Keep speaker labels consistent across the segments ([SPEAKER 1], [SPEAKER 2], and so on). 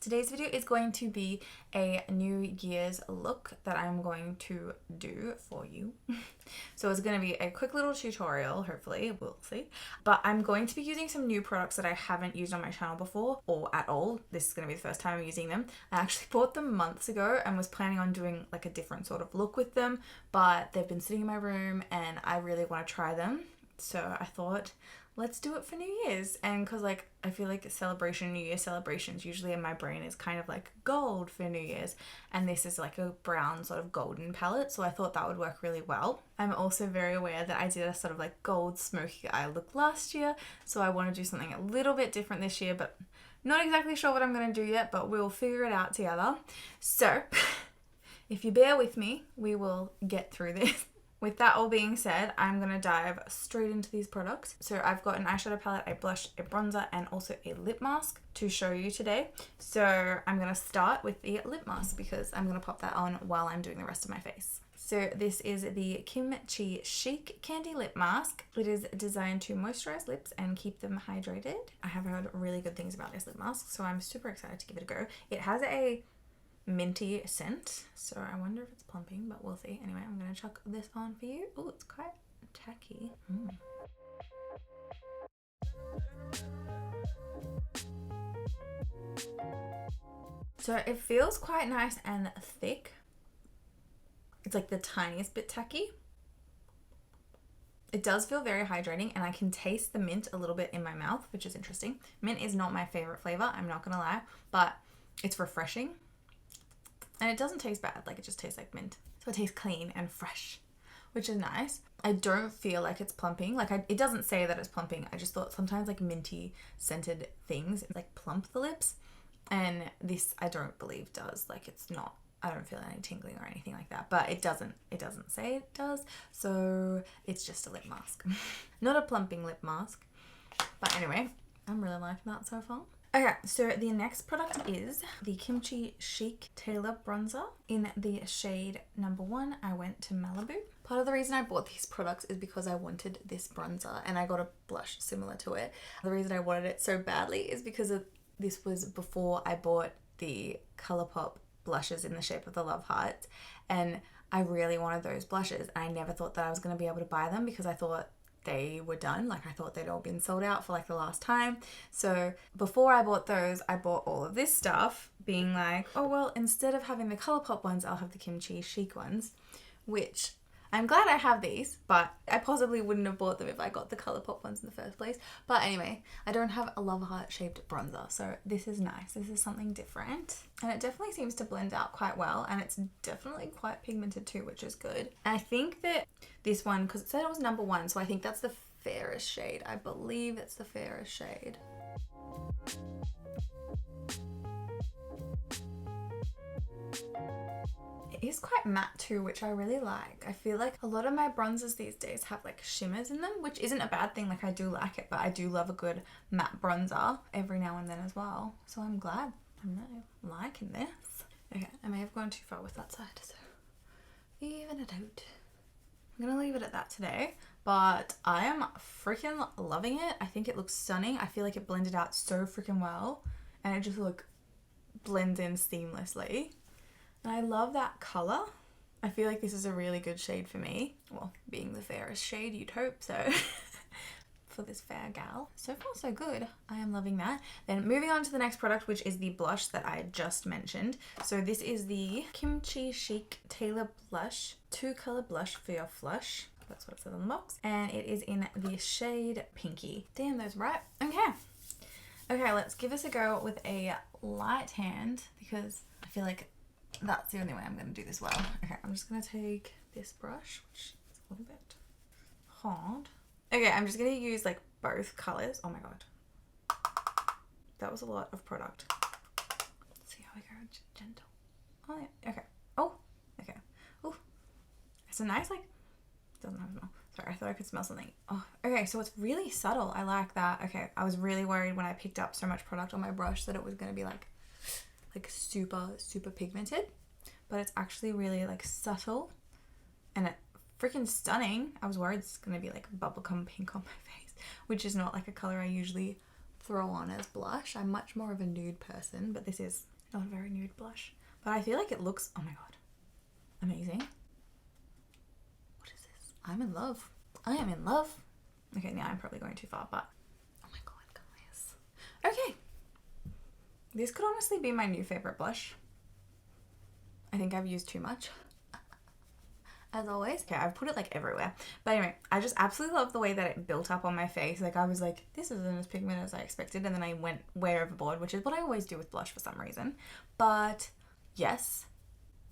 [SPEAKER 1] Today's video is going to be a New Year's look that I'm going to do for you. So it's going to be a quick little tutorial, hopefully, we'll see. But I'm going to be using some new products that I haven't used on my channel before, or at all. This is going to be the first time I'm using them. I actually bought them months ago and was planning on doing like a different sort of look with them, but they've been sitting in my room and I really want to try them. So I thought, let's do it for New Year's. And because like I feel like New Year celebrations usually in my brain is kind of like gold for New Year's, and this is like a brown sort of golden palette, so I thought that would work really well. I'm also very aware that I did a sort of like gold smoky eye look last year, so I want to do something a little bit different this year, but not exactly sure what I'm going to do yet, but we'll figure it out together. So if you bear with me, we will get through this. With that all being said, I'm going to dive straight into these products. So I've got an eyeshadow palette, a blush, a bronzer, and also a lip mask to show you today. So I'm going to start with the lip mask because I'm going to pop that on while I'm doing the rest of my face. So this is the KimChi Chic Candy Lip Mask. It is designed to moisturize lips and keep them hydrated. I have heard really good things about this lip mask, so I'm super excited to give it a go. It has a minty scent, so I wonder if it's plumping, but we'll see. Anyway, I'm gonna chuck this on for you. Oh, it's quite tacky. So it feels quite nice and thick. It's like the tiniest bit tacky. It does feel very hydrating, and I can taste the mint a little bit in my mouth, which is interesting. Mint is not my favorite flavor, I'm not gonna lie, but it's refreshing. And it doesn't taste bad, like it just tastes like mint. So it tastes clean and fresh, which is nice. I don't feel like it's plumping. Like it doesn't say that it's plumping. I just thought sometimes like minty scented things like plump the lips. And this I don't believe does. Like it's not, I don't feel any tingling or anything like that. But it doesn't say it does. So it's just a lip mask. Not a plumping lip mask. But anyway, I'm really liking that so far. Okay, so the next product is the KimChi Chic Thailor Bronzer in the shade number 1. I went to Malibu. Part of the reason I bought these products is because I wanted this bronzer and I got a blush similar to it. The reason I wanted it so badly is because this was before I bought the ColourPop blushes in the shape of the love heart, and I really wanted those blushes. I never thought that I was going to be able to buy them because I thought they were done. Like I thought they'd all been sold out for like the last time. So before I bought those, I bought all of this stuff being like, oh well, instead of having the ColourPop ones, I'll have the KimChi Chic ones, which I'm glad I have these, but I possibly wouldn't have bought them if I got the ColourPop ones in the first place. But anyway, I don't have a love heart shaped bronzer, so this is nice. This is something different, and it definitely seems to blend out quite well, and it's definitely quite pigmented too, which is good. And I think that this one, because it said it was number 1, so I think that's the fairest shade. I believe it's the fairest shade. It is quite matte too, which I really like. I feel like a lot of my bronzers these days have like shimmers in them, which isn't a bad thing. Like I do like it, but I do love a good matte bronzer every now and then as well. So I'm glad I'm really liking this. Okay, I may have gone too far with that side, so even it out. I'm gonna leave it at that today, but I am freaking loving it. I think it looks stunning. I feel like it blended out so freaking well, and it just blends in seamlessly. And I love that colour. I feel like this is a really good shade for me. Well, being the fairest shade, you'd hope so. For this fair gal. So far, so good. I am loving that. Then moving on to the next product, which is the blush that I just mentioned. So this is the KimChi Chic Thailor Blush. 2-color blush for your flush. That's what it says on the box. And it is in the shade Pinky. Damn, those right. Okay. Okay, let's give this a go with a light hand because I feel like that's the only way I'm going to do this well. Okay, I'm just going to take this brush, which is a little bit hard. Okay, I'm just going to use like both colors. Oh my god. That was a lot of product. Let's see how we go. Gentle. Oh yeah. Okay. Oh. Okay. Oh. It's a nice like, doesn't have a smell. Sorry, I thought I could smell something. Oh, okay, so it's really subtle. I like that. Okay, I was really worried when I picked up so much product on my brush that it was going to be like super pigmented, but it's actually really like subtle and it freaking stunning. I was worried it's gonna be like bubblegum pink on my face, which is not like a color I usually throw on as blush. I'm much more of a nude person, but this is not a very nude blush. But I feel like it looks, oh my god, amazing. What is this? I'm in love. I am in love. Okay, now I'm probably going too far, but oh my god, guys. Okay. This could honestly be my new favorite blush. I think I've used too much. As always. Okay, I've put it like everywhere. But anyway, I just absolutely love the way that it built up on my face. Like I was like, this isn't as pigmented as I expected. And then I went way overboard, which is what I always do with blush for some reason. But yes,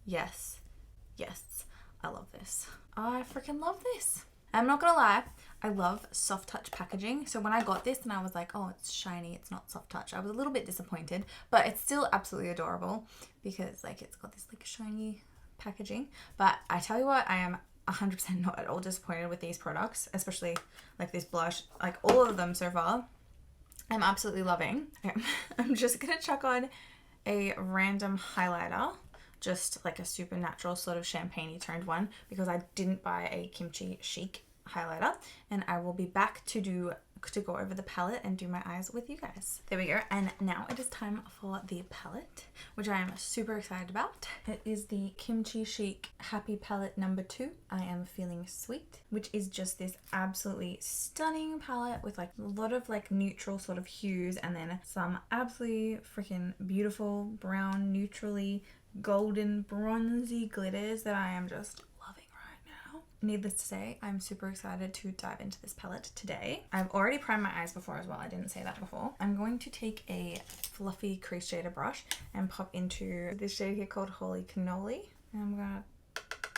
[SPEAKER 1] yes, yes. I love this. I freaking love this. I'm not gonna lie, I love soft touch packaging. So when I got this and I was like, oh, it's shiny, it's not soft touch, I was a little bit disappointed, but it's still absolutely adorable because like it's got this like shiny packaging. But I tell you what, I am 100% not at all disappointed with these products, especially like this blush, like all of them so far. I'm absolutely loving. Okay. I'm just gonna chuck on a random highlighter, just like a super natural sort of champagne-y toned one, because I didn't buy a KimChi Chic highlighter, and I will be back to go over the palette and do my eyes with you guys. There we go. And now it is time for the palette, which I am super excited about. It is the KimChi Chic Happy Palette number 2. I am feeling sweet, which is just this absolutely stunning palette with like a lot of like neutral sort of hues and then some absolutely freaking beautiful brown, neutrally golden, bronzy glitters that I am just loving right now. Needless to say, I'm super excited to dive into this palette today. I've already primed my eyes before as well. I didn't say that before. I'm going to take a fluffy crease shader brush and pop into this shade here called Holy Cannoli. And I'm gonna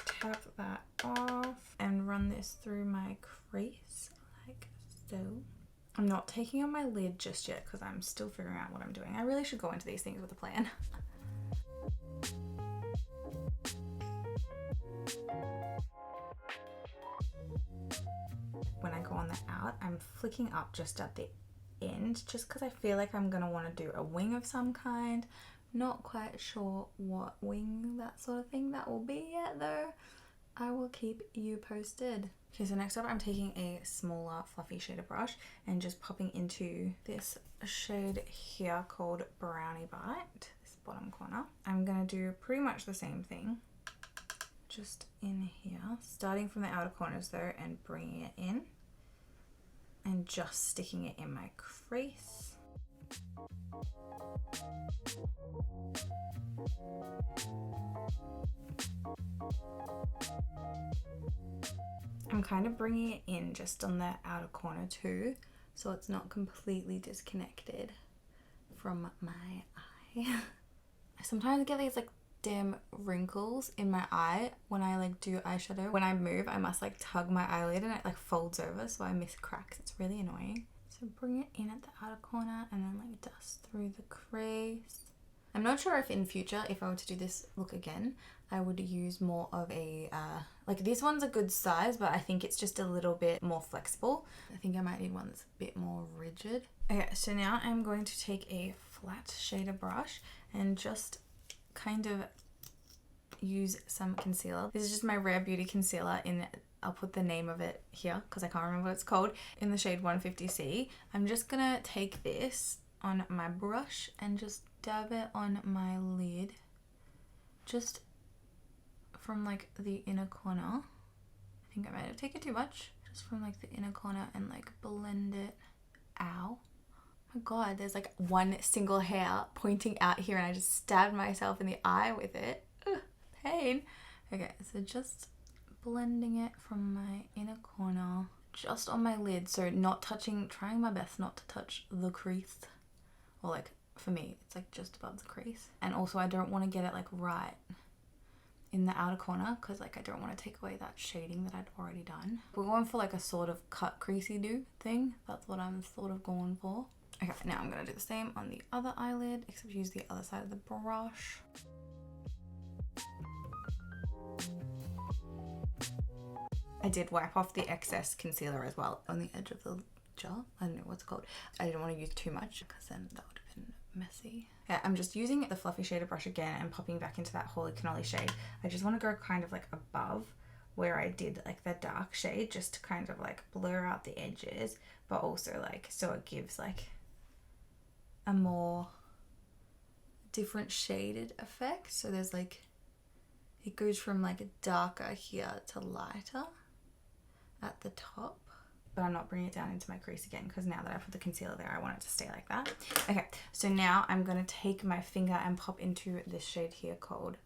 [SPEAKER 1] tap that off and run this through my crease like so. I'm not taking on my lid just yet because I'm still figuring out what I'm doing. I really should go into these things with a plan. When I go on the out, I'm flicking up just at the end just because I feel like I'm going to want to do a wing of some kind. Not quite sure what wing, that sort of thing that will be yet though. I will keep you posted. Okay, so next up I'm taking a smaller fluffy shader brush and just popping into this shade here called Brownie Bite, this bottom corner. I'm going to do pretty much the same thing just in here, starting from the outer corners though and bringing it in and just sticking it in my crease. I'm kind of bringing it in just on the outer corner too, so it's not completely disconnected from my eye. I sometimes get these like damn wrinkles in my eye when I like do eyeshadow. When I move, I must like tug my eyelid and it like folds over, so I miss cracks. It's really annoying. So bring it in at the outer corner and then like dust through the crease. I'm not sure if in future, if I were to do this look again, I would use more of a, like this one's a good size, but I think it's just a little bit more flexible. I think I might need one that's a bit more rigid. Okay, so now I'm going to take a flat shader brush and just kind of use some concealer. This is just my Rare Beauty concealer in, I'll put the name of it here because I can't remember what it's called, in the shade 150C. I'm just gonna take this on my brush and just dab it on my lid, just from like the inner corner. I think I might have taken too much. Just from like the inner corner and like blend it. Ow. Oh my god, there's like one single hair pointing out here and I just stabbed myself in the eye with it. Ugh, pain. Okay, so just blending it from my inner corner, just on my lid. So not touching, trying my best not to touch the crease. Or like, for me, it's like just above the crease. And also I don't want to get it like right in the outer corner because like I don't want to take away that shading that I'd already done. We're going for like a sort of cut creasy do thing. That's what I'm sort of going for. Okay, now I'm going to do the same on the other eyelid, except use the other side of the brush. I did wipe off the excess concealer as well on the edge of the jar. I don't know what's it called. I didn't want to use too much because then that would have been messy. Yeah, I'm just using the fluffy shader brush again and popping back into that Holy Cannoli shade. I just want to go kind of like above where I did like the dark shade, just to kind of like blur out the edges, but also like so it gives like a more different shaded effect. So there's like, it goes from like darker here to lighter at the top. But I'm not bringing it down into my crease again because now that I put the concealer there, I want it to stay like that. Okay, so now I'm going to take my finger and pop into this shade here called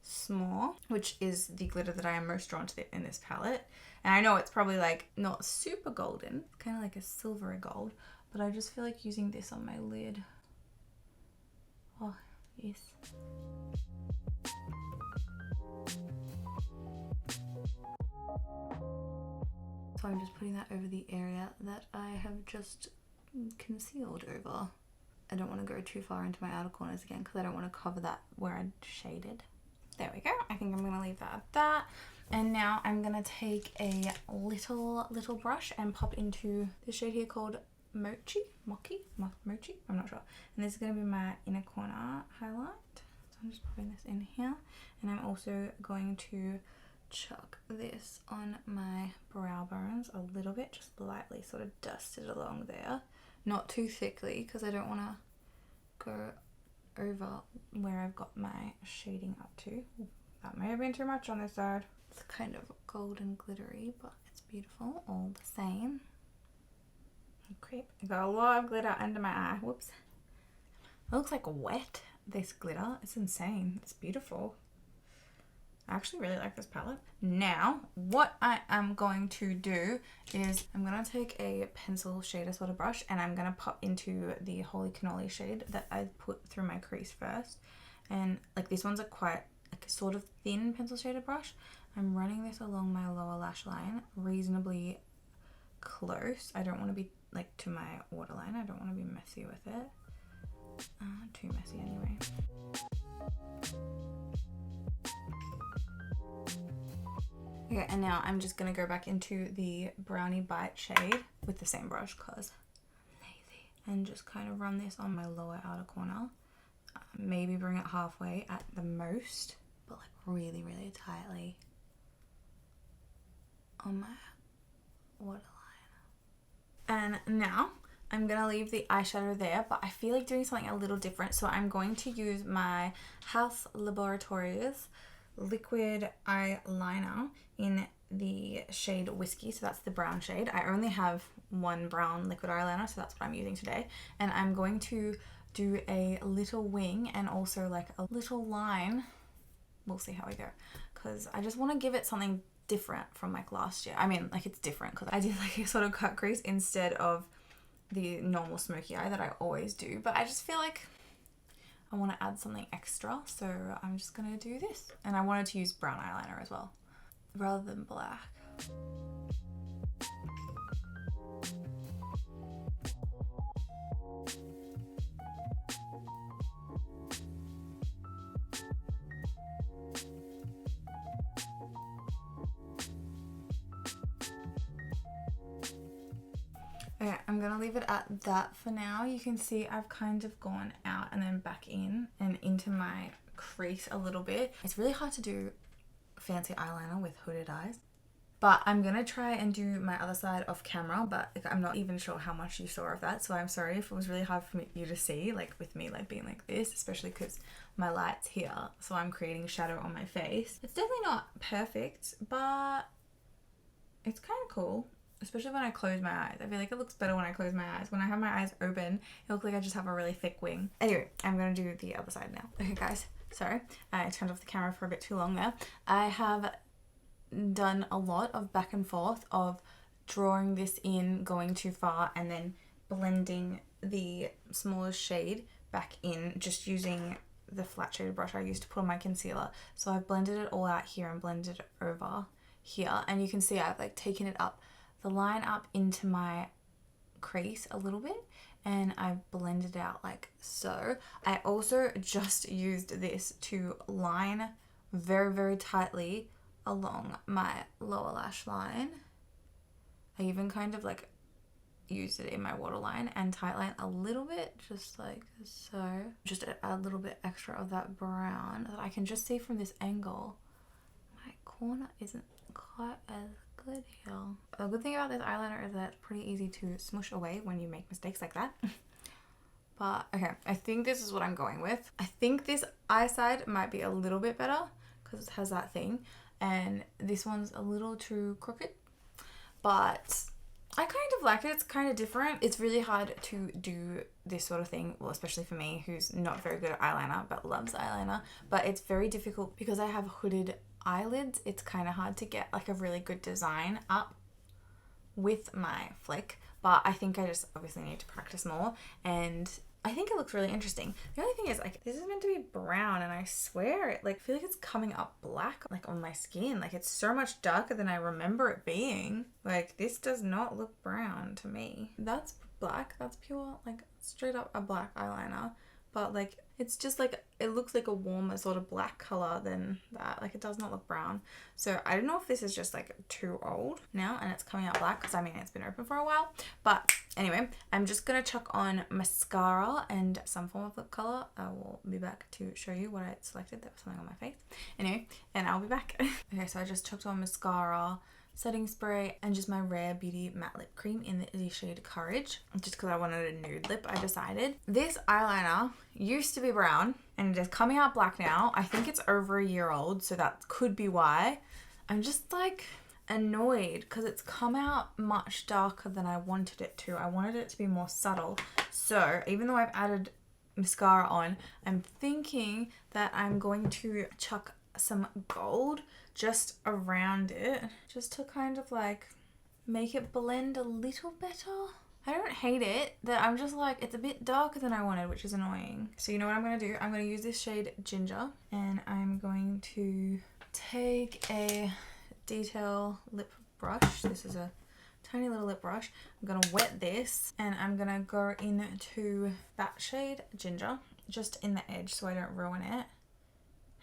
[SPEAKER 1] S'more, which is the glitter that I am most drawn to in this palette. And I know it's probably like not super golden, kind of like a silvery gold, but I just feel like using this on my lid. Oh, yes. So I'm just putting that over the area that I have just concealed over. I don't want to go too far into my outer corners again because I don't want to cover that where I shaded. There we go. I think I'm going to leave that at that. And now I'm going to take a little brush and pop into this shade here called Mochi? I'm not sure. And this is going to be my inner corner highlight. So I'm just popping this in here. And I'm also going to chuck this on my brow bones a little bit, just lightly sort of dust it along there. Not too thickly because I don't want to go over where I've got my shading up to. Ooh, that may have been too much on this side. It's kind of golden glittery, but it's beautiful all the same. Oh, creep. I got a lot of glitter under my eye. Whoops. It looks like wet, this glitter. It's insane. It's beautiful. I actually really like this palette. Now, what I am going to do is I'm going to take a pencil shader sort of brush and I'm going to pop into the Holy Cannoli shade that I put through my crease first. And like these ones are quite like a sort of thin pencil shader brush. I'm running this along my lower lash line reasonably close. I don't want to be like to my waterline. I don't want to be messy with it. Too messy anyway. Okay, and now I'm just going to go back into the Brownie Bite shade with the same brush because I'm lazy. And just kind of run this on my lower outer corner. Maybe bring it halfway at the most, but like really, really tightly on my waterline. And now I'm going to leave the eyeshadow there, but I feel like doing something a little different. So I'm going to use my House Laboratories liquid eyeliner in the shade Whiskey. So that's the brown shade. I only have one brown liquid eyeliner, so that's what I'm using today. And I'm going to do a little wing and also like a little line. We'll see how we go because I just want to give it something different from like last year. I mean, like it's different because I did like a sort of cut crease instead of the normal smoky eye that I always do, but I just feel like I want to add something extra, so I'm just going to do this. And I wanted to use brown eyeliner as well, rather than black. Okay, I'm going to leave it at that for now. You can see I've kind of gone out and then back in and into my crease a little bit. It's really hard to do fancy eyeliner with hooded eyes. But I'm going to try and do my other side off camera, but I'm not even sure how much you saw of that. So I'm sorry if it was really hard for you to see, like with me like being like this, especially because my light's here. So I'm creating shadow on my face. It's definitely not perfect, but it's kind of cool. Especially when I close my eyes. I feel like it looks better when I close my eyes. When I have my eyes open, it looks like I just have a really thick wing. Anyway, I'm going to do the other side now. Okay guys, sorry. I turned off the camera for a bit too long there. I have done a lot of back and forth of drawing this in, going too far, and then blending the smallest shade back in, just using the flat shaded brush I used to put on my concealer. So I've blended it all out here and blended it over here. And you can see I've like taken it up the line up into my crease a little bit and I've blended out like so. I also just used this to line very, very tightly along my lower lash line. I even kind of like used it in my waterline and tightline a little bit, just like so. Just a little bit extra of that brown that I can just see from this angle. My corner isn't quite as good here. The good thing about this eyeliner is that it's pretty easy to smush away when you make mistakes like that. But okay, I think this is what I'm going with. I think this eye side might be a little bit better because it has that thing. And this one's a little too crooked. But I kind of like it. It's kind of different. It's really hard to do this sort of thing. Well, especially for me, who's not very good at eyeliner but loves eyeliner. But it's very difficult because I have hooded eyelids. It's kind of hard to get like a really good design up with my flick. But I think I just obviously need to practice more. And I think it looks really interesting. The only thing is, like, this is meant to be brown, and I swear it, like, I feel like it's coming up black, like, on my skin. Like, it's so much darker than I remember it being. Like, this does not look brown to me. That's black. That's pure, like, straight up a black eyeliner. But, like, it's just, like, it looks like a warmer sort of black color than that. Like, it does not look brown. So, I don't know if this is just, like, too old now, and it's coming out black, because, I mean, it's been open for a while. But, anyway, I'm just going to chuck on mascara and some form of lip color. I will be back to show you what I selected. There was something on my face. Anyway, and I'll be back. Okay, so I just chucked on mascara, setting spray, and just my Rare Beauty matte lip cream in the shade Courage. Just because I wanted a nude lip, I decided. This eyeliner used to be brown, and it is coming out black now. I think it's over a year old, so that could be why. I'm just, like, annoyed because it's come out much darker than I wanted it to. I wanted it to be more subtle. So even though I've added mascara on, I'm thinking that I'm going to chuck some gold just around it, just to kind of like make it blend a little better. I don't hate it, that I'm just like, it's a bit darker than I wanted, which is annoying. So you know what I'm going to do? I'm going to use this shade Ginger, and I'm going to take a detail lip brush. This is a tiny little lip brush. I'm going to wet this, and I'm going to go into that shade Ginger, just in the edge so I don't ruin it.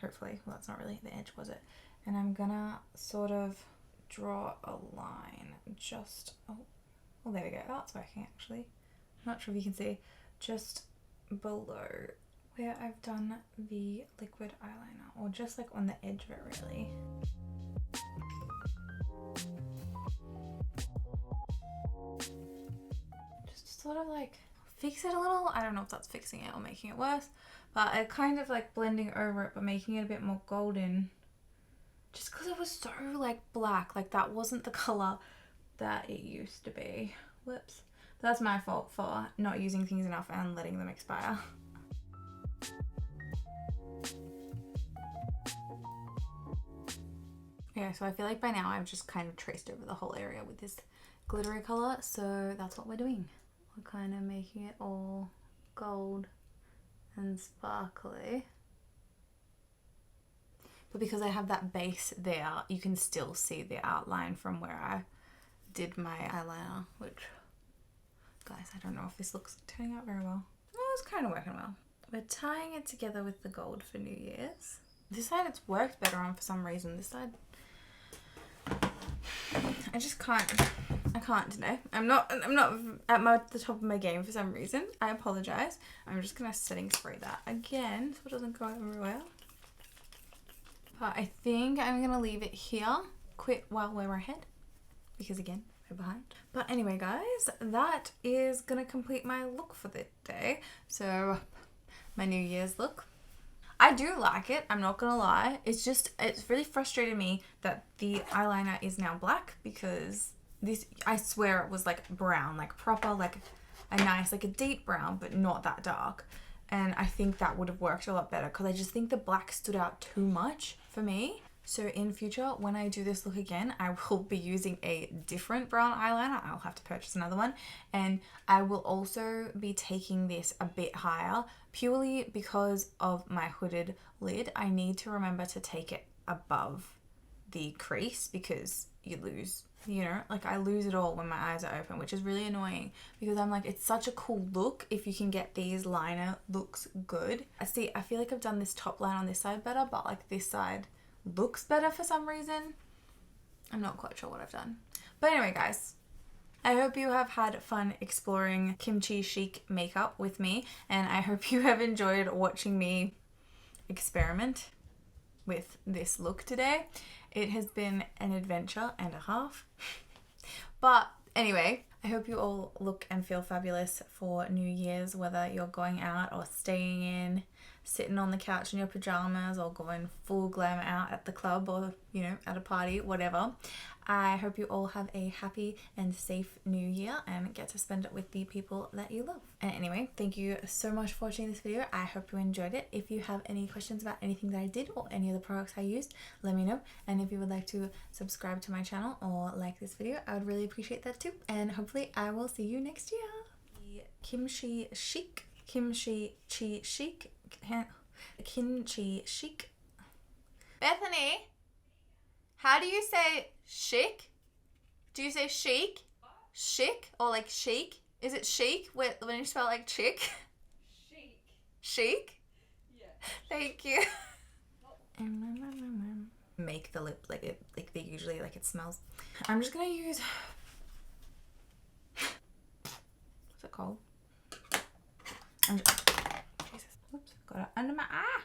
[SPEAKER 1] Hopefully. Well, that's not really the edge, was it? And I'm gonna sort of draw a line just, oh, well, there we go. That's working, actually. I'm not sure if you can see, just below where I've done the liquid eyeliner, or just like on the edge of it, really. Just sort of like fix it a little. I don't know if that's fixing it or making it worse, but I kind of like blending over it but making it a bit more golden, just because it was so like black. Like, that wasn't the color that it used to be. Whoops. But that's my fault for not using things enough and letting them expire. Okay, so I feel like by now I've just kind of traced over the whole area with this glittery color, so that's what we're doing. We're kind of making it all gold and sparkly. But because I have that base there, you can still see the outline from where I did my eyeliner, which, guys, I don't know if this looks turning out very well. Oh, it's kind of working well. We're tying it together with the gold for New Year's. This side it's worked better on for some reason. This side, I just can't. I can't today. I'm not at the top of my game for some reason. I apologize. I'm just gonna setting spray that again so it doesn't go everywhere. But I think I'm gonna leave it here. Quit while we're ahead, because again, we're behind. But anyway, guys, that is gonna complete my look for the day. So my New Year's look. I do like it, I'm not gonna lie. It's really frustrated me that the eyeliner is now black, because this, I swear it was like brown, like proper, like a nice, like a deep brown, but not that dark. And I think that would have worked a lot better, because I just think the black stood out too much for me. So in future, when I do this look again, I will be using a different brown eyeliner. I'll have to purchase another one. And I will also be taking this a bit higher, purely because of my hooded lid. I need to remember to take it above the crease, because you lose, you know, like I lose it all when my eyes are open, which is really annoying, because I'm like, it's such a cool look if you can get these liner looks good. I feel like I've done this top line on this side better, but like this side looks better for some reason. I'm not quite sure what I've done. But anyway, guys, I hope you have had fun exploring KimChi Chic makeup with me, and I hope you have enjoyed watching me experiment with this look today. It has been an adventure and a half. But anyway, I hope you all look and feel fabulous for New Year's, whether you're going out or staying in, sitting on the couch in your pajamas, or going full glam out at the club or, you know, at a party, whatever. I hope you all have a happy and safe New Year and get to spend it with the people that you love. And anyway, thank you so much for watching this video. I hope you enjoyed it. If you have any questions about anything that I did or any of the products I used, let me know. And if you would like to subscribe to my channel or like this video, I would really appreciate that too. And hopefully I will see you next year. KimChi Chic, KimChi Chic, KimChi Chic. Bethany, how do you say chic? Do you say chic? Chic or like chic? Is it chic when you spell like chick?
[SPEAKER 2] Chic.
[SPEAKER 1] Chic?
[SPEAKER 2] Yeah.
[SPEAKER 1] Thank you. Make the lip like it, like they usually like it smells. I'm just gonna use. What's it called? Jesus. Oops. Got it under my eye.